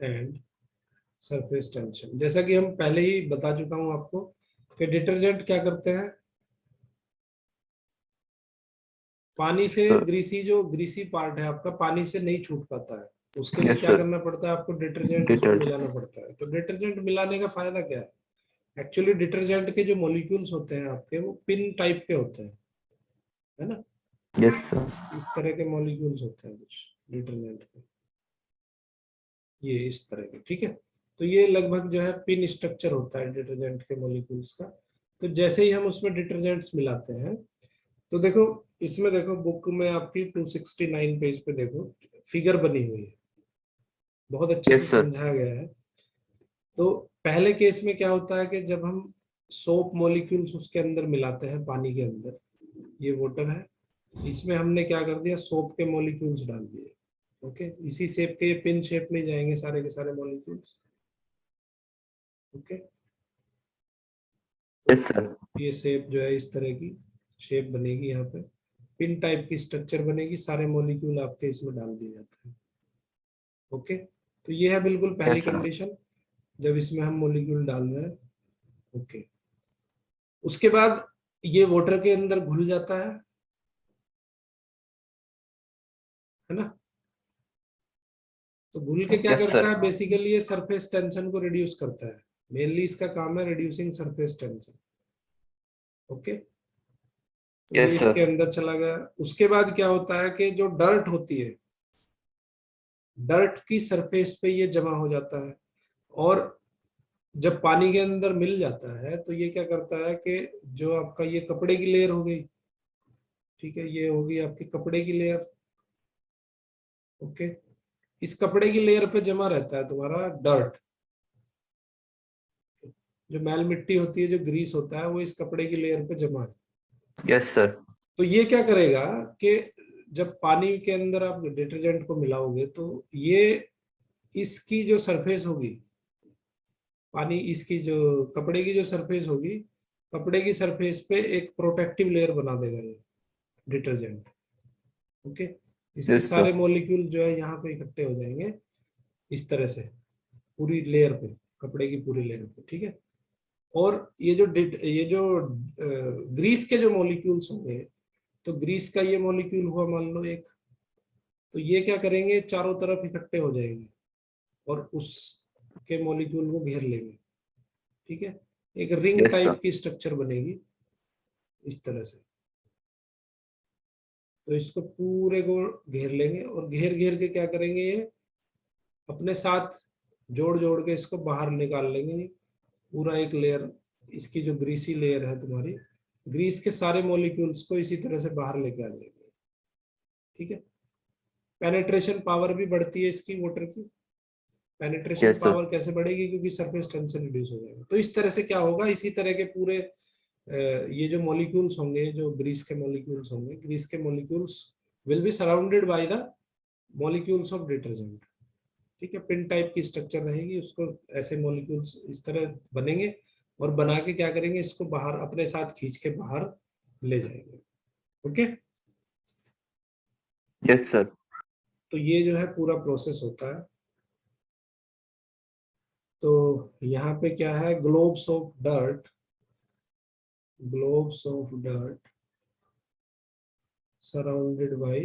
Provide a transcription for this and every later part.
And surface tension. जैसा कि हम पहले ही बता चुका हूं आपको कि डिटर्जेंट क्या करते हैं, पानी से जो ग्रीसी पार्ट है आपका पानी से नहीं छूट पाता है, उसके लिए क्या करना पड़ता है आपको, डिटर्जेंट उसको मिलाना पड़ता है। तो डिटर्जेंट मिलाने का फायदा क्या है, एक्चुअली डिटर्जेंट के जो मॉलिक्यूल्स होते हैं आपके वो पिन टाइप के होते हैं, है ना। Yes sir. इस तरह के मॉलिक्यूल्स होते हैं कुछ डिटर्जेंट के, ये इस तरह के, ठीक है। तो ये लगभग जो है पिन स्ट्रक्चर होता है डिटर्जेंट के मॉलिक्यूल्स का। तो जैसे ही हम उसमें डिटर्जेंट्स मिलाते हैं, तो देखो इसमें देखो बुक में आपकी 269 पेज पे देखो फिगर बनी हुई है, बहुत अच्छे से यस सर। समझाया गया है। तो पहले केस में क्या होता है कि जब हम सोप मॉलिक्यूल्स उसके अंदर मिलाते हैं पानी के अंदर, ये वाटर है, इसमें हमने क्या कर दिया, सोप के मॉलिक्यूल्स डाल दिए। ओके, इसी शेप के पिन शेप में जाएंगे सारे के सारे मॉलिक्यूल्स। Okay, yes sir. ये शेप जो है इस तरह की शेप बनेगी, यहाँ पे पिन टाइप की स्ट्रक्चर बनेगी, सारे मॉलिक्यूल आपके इसमें डाल दिए जाते हैं। ओके, तो ये है बिल्कुल पहली यस सर। कंडीशन जब इसमें हम मॉलिक्यूल डाल रहे हैं। ओके, उसके बाद ये वाटर के अंदर घुल जाता है ना। तो घुल के क्या यस करता सर। है, बेसिकली ये सरफेस टेंशन को रिड्यूस करता है, मेनली इसका काम है रिड्यूसिंग सरफेस टेंशन। ओके, तो ये यस इसके सर। अंदर चला गया। उसके बाद क्या होता है कि जो डर्ट होती है, डर्ट की सरफेस पे ये जमा हो जाता है, और जब पानी के अंदर मिल जाता है तो ये क्या करता है कि जो आपका ये कपड़े की लेयर हो गई, ठीक है, ये होगी आपकी कपड़े की लेयर। ओके, इस कपड़े की लेयर पे जमा रहता है तुम्हारा डर्ट, जो मैल मिट्टी होती है, जो ग्रीस होता है, वो इस कपड़े की लेयर पे जमा है। Yes sir. तो ये क्या करेगा कि जब पानी के अंदर आप डिटर्जेंट को मिलाओगे तो ये इसकी जो सरफेस होगी, पानी इसकी जो कपड़े की जो सरफेस होगी, कपड़े की सरफेस पे एक प्रोटेक्टिव लेयर बना देगा ये डिटर्जेंट। ओके, इसके यस सारे सर। मॉलिक्यूल जो है यहाँ पे इकट्ठे हो जाएंगे इस तरह से पूरी लेयर पे, कपड़े की पूरी लेयर पे, ठीक है। और ये जो ग्रीस के जो मॉलिक्यूल्स होंगे, तो ग्रीस का ये मॉलिक्यूल हुआ मान लो एक, तो ये क्या करेंगे, चारों तरफ इकट्ठे हो जाएंगे और उसके मॉलिक्यूल को घेर लेंगे, ठीक है। एक रिंग यस सर। टाइप की स्ट्रक्चर बनेगी इस तरह से। तो इसको पूरे को घेर लेंगे और घेर घेर के क्या करेंगे, ये अपने साथ जोड़ जोड़ के इसको बाहर निकाल लेंगे, पूरा एक लेयर, इसकी जो ग्रीसी लेयर है तुम्हारी, ग्रीस के सारे मॉलिक्यूल्स को इसी तरह से बाहर लेके आ जाएंगे, ठीक है। पेनेट्रेशन पावर भी बढ़ती है इसकी, वाटर की पेनिट्रेशन यस सर। पावर कैसे बढ़ेगी, क्योंकि सरफेस टेंशन रिड्यूस हो जाएगा। तो इस तरह से क्या होगा, इसी तरह के पूरे ये जो मॉलिक्यूल्स होंगे, जो ग्रीस के मॉलिक्यूल्स होंगे, ग्रीस के molecules will be surrounded by the molecules of detergent, ठीक है। पिन टाइप की स्ट्रक्चर रहेगी, उसको ऐसे मॉलिक्यूल्स इस तरह बनेंगे और बना के क्या करेंगे, इसको बाहर अपने साथ खींच के बाहर ले जाएंगे। Okay, yes sir. तो ये जो है पूरा प्रोसेस होता है। तो यहाँ पे क्या है, globes of dirt, globes of dirt surrounded by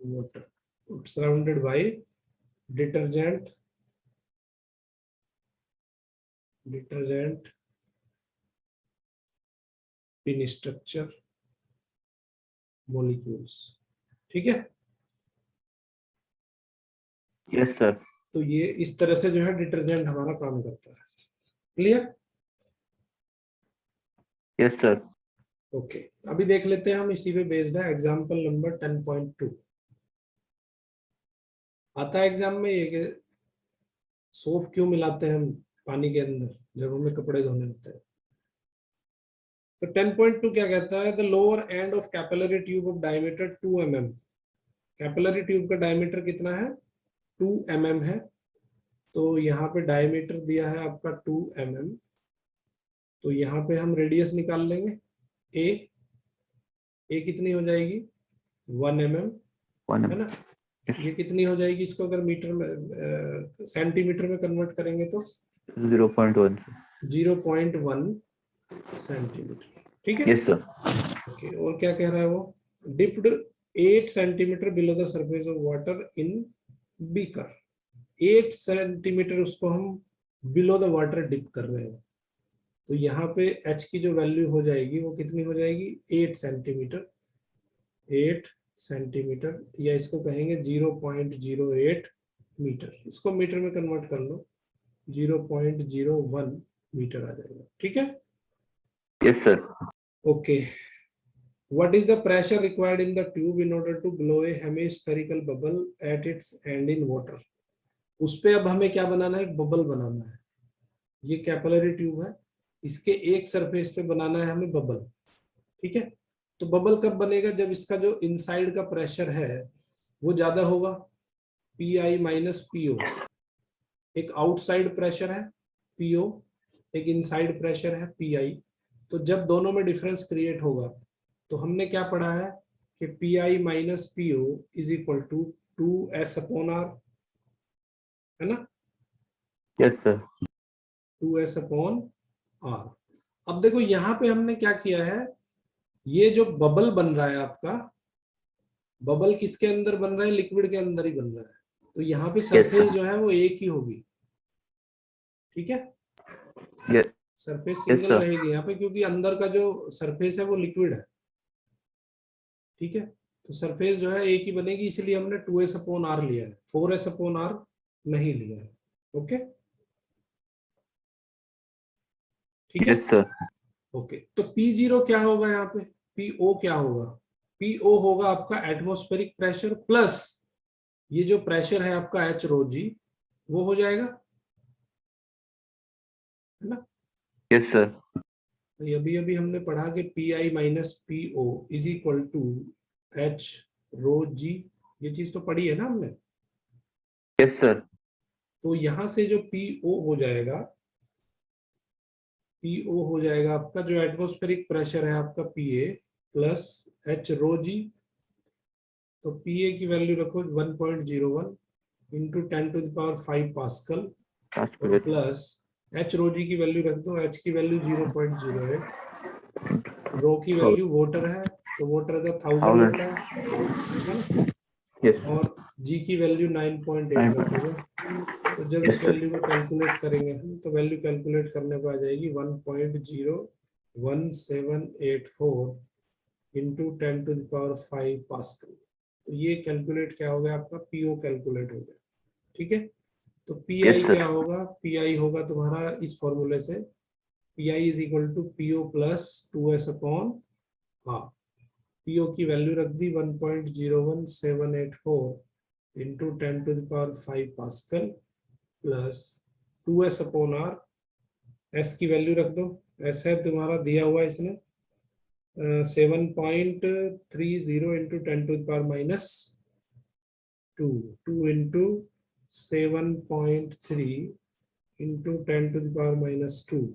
water, surrounded by detergent pin structure molecules, ठीक है। Yes sir. तो ये इस तरह से जो है डिटर्जेंट हमारा काम करता है। क्लियर? Yes sir. ओके, अभी देख लेते हैं हम, इसी पे बेस्ड है एग्जांपल नंबर 10.2। आता है एग्जाम में ये कि सोप क्यों मिलाते हैं हम पानी के अंदर जब हमें कपड़े धोने होते हैं। तो 10.2 क्या कहता है, the lower end of capillary tube of diameter 2 mm, capillary tube का डायमीटर कितना है, 2 mm है। तो यहाँ पे डायमीटर दिया है आपका 2 mm, तो यहाँ पे हम रेडियस निकाल लेंगे, ए कितनी हो जाएगी, 1 mm, 1 है ना। ये कितनी हो जाएगी, इसको अगर मीटर में सेंटीमीटर में कन्वर्ट करेंगे तो 0.1. 0.1 सेंटीमीटर। ठीक है। Yes, sir. ओके, और क्या कह रहा है वो, dipped 8 centimetre below the surface of water in beaker. 8 centimetre उसको हम बिलो द वाटर डिप कर रहे हैं, तो यहाँ पे h की जो वैल्यू हो जाएगी वो कितनी हो जाएगी, 8 सेंटीमीटर। 8 सेंटीमीटर, या इसको कहेंगे 0.08 मीटर। इसको मीटर में कन्वर्ट कर लो, 0.01 मीटर आ जाएगा। ठीक है। Yes, sir. Okay, what is the pressure required in the tube in order to blow a hemispherical bubble at its end in water? उस पे अब हमें क्या बनाना है, बबल बनाना है। ये कैपिलरी ट्यूब है, इसके एक सरफेस पे बनाना है हमें बबल। ठीक है, तो बबल कब बनेगा, जब इसका जो इनसाइड का प्रेशर है वो ज्यादा होगा, पी माइनस पीओ। एक आउटसाइड प्रेशर है पीओ, एक इनसाइड प्रेशर है पी। तो जब दोनों में डिफरेंस क्रिएट होगा तो हमने क्या पढ़ा है कि P minus PO is equal to 2s upon R, है ना। Yes, sir. 2s upon R. अब देखो यहाँ पे हमने क्या किया है, ये जो बबल बन रहा है आपका, बबल किसके अंदर बन रहा है, लिक्विड के अंदर ही बन रहा है। तो यहाँ पे सरफेस जो है वो एक ही होगी। ठीक है, Yes, surface yes, single sir. रहेगी यहाँ पे, क्योंकि अंदर का जो सरफेस है वो लिक्विड है। ठीक है, तो सरफेस जो है एक ही बनेगी, इसलिए हमने 2s अपॉन आर लिया है, 4s अपॉन आर नहीं लिया है। ओके, ठीक है। Yes, sir. ओके, तो P0 क्या होगा यहाँ पे, PO क्या होगा, PO होगा आपका एटमॉस्फेरिक प्रेशर प्लस ये जो प्रेशर है आपका H रो जी, वो हो जाएगा, है ना। Yes, sir. तो अभी अभी हमने पढ़ा कि PI minus PO is equal to H rho g, ये चीज तो पढ़ी है ना हमने। Yes, sir. तो यहां से जो PO हो जाएगा, PO हो जाएगा आपका जो एटमॉस्फेरिक प्रेशर है आपका PA प्लस H रो जी। तो PA की वैल्यू रखो 1.01 इंटू 10⁵ पास्कल और Pascal. प्लस H रो जी की वैल्यू रख दो, H की वैल्यू 0.08, रो की वैल्यू वाटर है तो वाटर का 1000 1000. होता है ना, Yes. और G की वैल्यू 9.8 9. रखोगे। तो जब Yes, इस sir. वैल्यू को कैलकुलेट करेंगे हम, तो वैल्यू कैलकुलेट करने पर आ जाएगी 1.01784 इंटू 10⁵ पास्कल। तो ये कैलकुलेट क्या हो गया आपका, पीओ कैलकुलेट हो गया। ठीक है, तो Yes, पीआई sir. क्या होगा, पीआई होगा तुम्हारा इस फॉर्मूले से, PI is equal to PO plus 2s upon half. PO की वैल्यू रख दी 1.01784 into 10⁵ pascal plus 2s upon R. S की वैल्यू रख दो, एस है तुम्हारा दिया हुआ इसने 7.30 इंटू 10⁻², 2 इंटू 7.3 इंटू 10⁻²,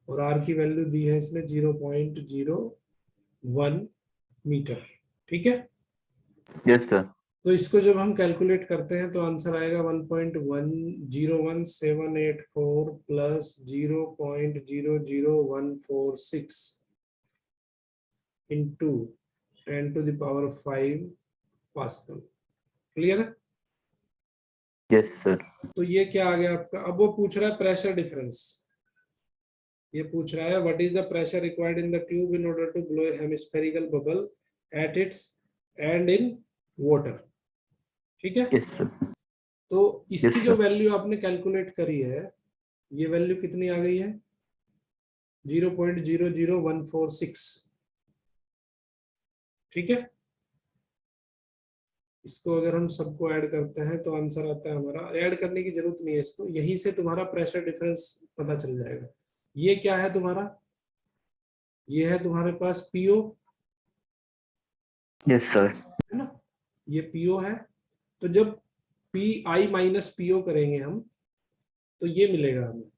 और आर की वैल्यू दी है इसने 0.01 मीटर। ठीक है, Yes, sir. तो इसको जब हम कैलकुलेट करते हैं तो आंसर आएगा 1.101784 प्लस 0.00146 इंटू 10⁵ पास्कल। क्लियर है। Yes, sir. तो ये क्या आ गया आपका, अब वो पूछ रहा है प्रेशर डिफरेंस। ये पूछ रहा है what is the pressure required in the tube in order to blow hemispherical bubble at its end in water. ठीक है, Yes, sir. तो Yes, इसकी जो sir. वैल्यू आपने कैलकुलेट करी है, ये वैल्यू कितनी आ गई है, 0.00146। ठीक है, इसको अगर हम सबको ऐड करते हैं तो आंसर आता है हमारा, ऐड करने की जरूरत नहीं है इसको, यहीं से तुम्हारा प्रेशर डिफरेंस पता चल जाएगा। ये क्या है तुम्हारा, ये है तुम्हारे पास पीओ, Yes, sir. है ना, ये पीओ है। तो जब पी आई माइनस पीओ करेंगे हम तो ये मिलेगा हमें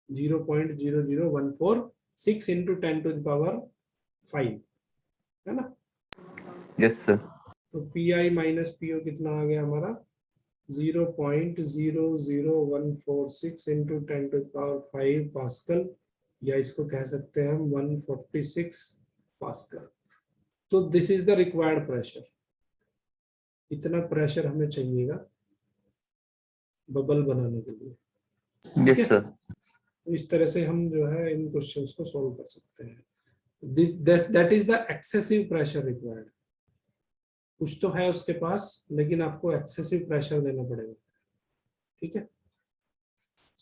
0.00146 इंटू 10⁵, है ना। Yes sir. तो पी माइनस पीओ कितना आ गया हमारा 0.00146 इंटू 10⁵ पास्कल, या इसको कह सकते हैं हम 146 पास्कल। तो this is the required pressure, इतना प्रेशर हमें चाहिएगा बबल बनाने के लिए। Yes sir. तो इस तरह से हम जो है इन क्वेश्चंस को सॉल्व कर सकते हैं। That is the excessive pressure required. कुछ तो है उसके पास, लेकिन आपको एक्सेसिव प्रेशर देना पड़ेगा, ठीक है।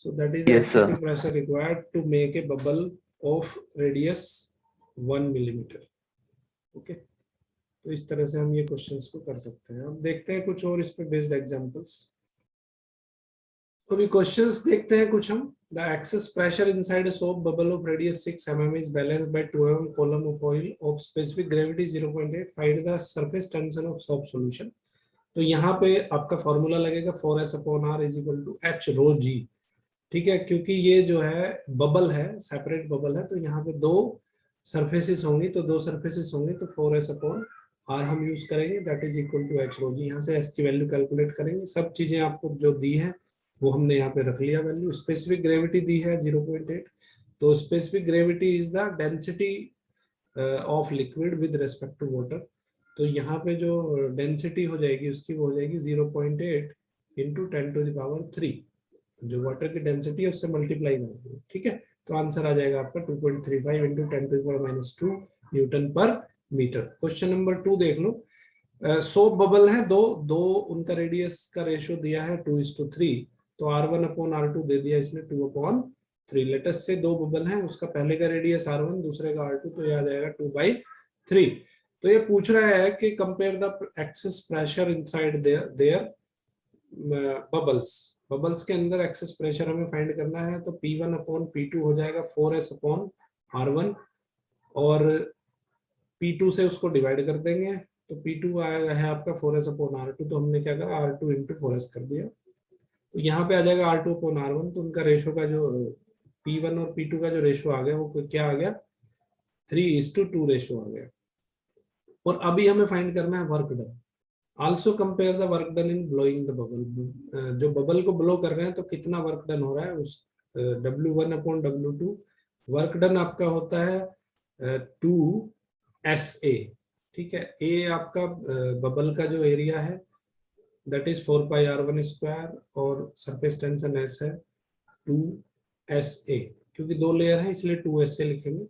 So that is the Yes, sir. Excessive pressure required to make a bubble of radius 1 millimetre. Okay, तो इस तरह से हम ये क्वेश्चंस को कर सकते हैं। अब देखते हैं कुछ और इस पे बेस्ड एग्जांपल्स। तो अभी क्वेश्चंस देखते हैं कुछ हम। The excess pressure inside a soap bubble of radius 6 mm is balanced by 2 mm column of oil of specific gravity 0.8। Find the surface tension of soap solution. तो यहाँ पे आपका फॉर्मूला लगेगा 4S/R is equal to H rho G, ठीक है। क्योंकि ये जो है बबल है, सेपरेट बबल है, तो यहाँ पे दो सरफेसेस होंगी, तो दो सरफेसेस होंगी, तो 4S/R हम यूज करेंगे, that is equal to H rho G। यहाँ से S की वैल्यू कैलकुलेट करेंगे। सब चीजें आपको जो दी है वो हमने यहाँ पे रख लिया वैल्यू। स्पेसिफिक ग्रेविटी दी है 0.8, तो specific gravity is the density of liquid with respect to water. तो यहाँ पे जो डेंसिटी हो जाएगी उसकी वो हो जाएगी 0.8 इंटू 10⁻3, जो वाटर की डेंसिटी है उससे मल्टीप्लाई करेंगे, ठीक है। तो आंसर आ जाएगा आपका 2.35 इंटू 10⁻2 न्यूटन पर मीटर। क्वेश्चन नंबर 2 देख लो। सोप बबल है दो उनका रेडियस का रेशियो दिया है 2:3, तो R1/R2 दे दिया इसने 2/3। लेटेस्ट से दो बबल हैं, उसका पहले का रेडियस R1 दूसरे का R2, तो ये आ जाएगा 2/3। तो ये पूछ रहा है कि compare the excess pressure inside their bubbles के अंदर एक्सेस प्रेशर हमें फाइंड करना है। तो P1/P2 हो जाएगा 4S/R1, और P2 से उसको डिवाइड कर देंगे, तो P2 आएगा है आपका 4S/R2, तो हमने क्या करा R2 इंटू 4S कर दिया। तो यहाँ पे आ जाएगा R2/R1, तो उनका रेशो का जो P1 और P2 का जो रेशो आ गया वो क्या आ गया 3:2 रेशो आ गया। और अभी हमें फाइंड करना है work done. Also compare the work done in blowing the bubble. जो बबल को ब्लो कर रहे हैं तो कितना वर्क डन हो रहा है उस W1/W2। वर्क डन आपका होता है 2SA, ठीक है। ए आपका बबल का जो एरिया है दैट इज 4πr1², और सरफेस टेंशन S है 2SA। क्योंकि दो लेयर है इसलिए 2SA लिखेंगे।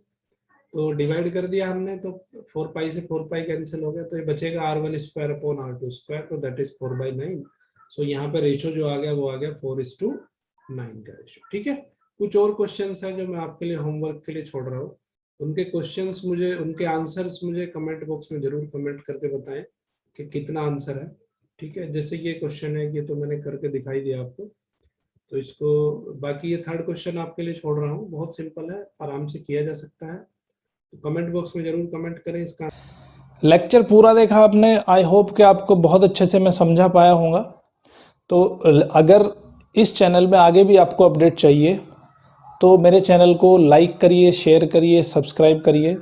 तो डिवाइड कर दिया हमने, तो 4π से 4π कैंसिल हो गया, तो ये बचेगा R1²/R2², तो दैट इज 4/9। सो यहाँ पे रेशो जो आ गया वो आ गया 4:9 का रेशो, ठीक है। कुछ और क्वेश्चंस हैं जो मैं आपके लिए होमवर्क के लिए छोड़ रहा हूँ। उनके क्वेश्चंस मुझे, उनके आंसर्स मुझे कमेंट बॉक्स में जरूर कमेंट करके बताएं कि कितना आंसर है, ठीक है। जैसे ये क्वेश्चन है, ये तो मैंने करके दिखाई दिया आपको, तो इसको बाकी ये थर्ड क्वेश्चन आपके लिए छोड़ रहा हूँ। बहुत सिंपल है, आराम से किया जा सकता है, तो कमेंट बॉक्स में जरूर कमेंट करें इसका। लेक्चर पूरा देखा आपने, आई होप कि आपको बहुत अच्छे से मैं समझा पाया होगा। तो अगर इस चैनल में आगे भी आपको अपडेट चाहिए तो मेरे चैनल को लाइक करिए, शेयर करिए, सब्सक्राइब करिए,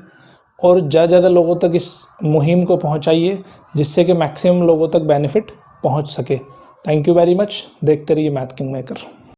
और ज़्यादा ज़्यादा लोगों तक इस मुहिम को पहुंचाइए, जिससे कि मैक्सिमम लोगों तक बेनिफिट पहुंच सके। Thank you very much. देखते रहिए मैथ किंग मेकर।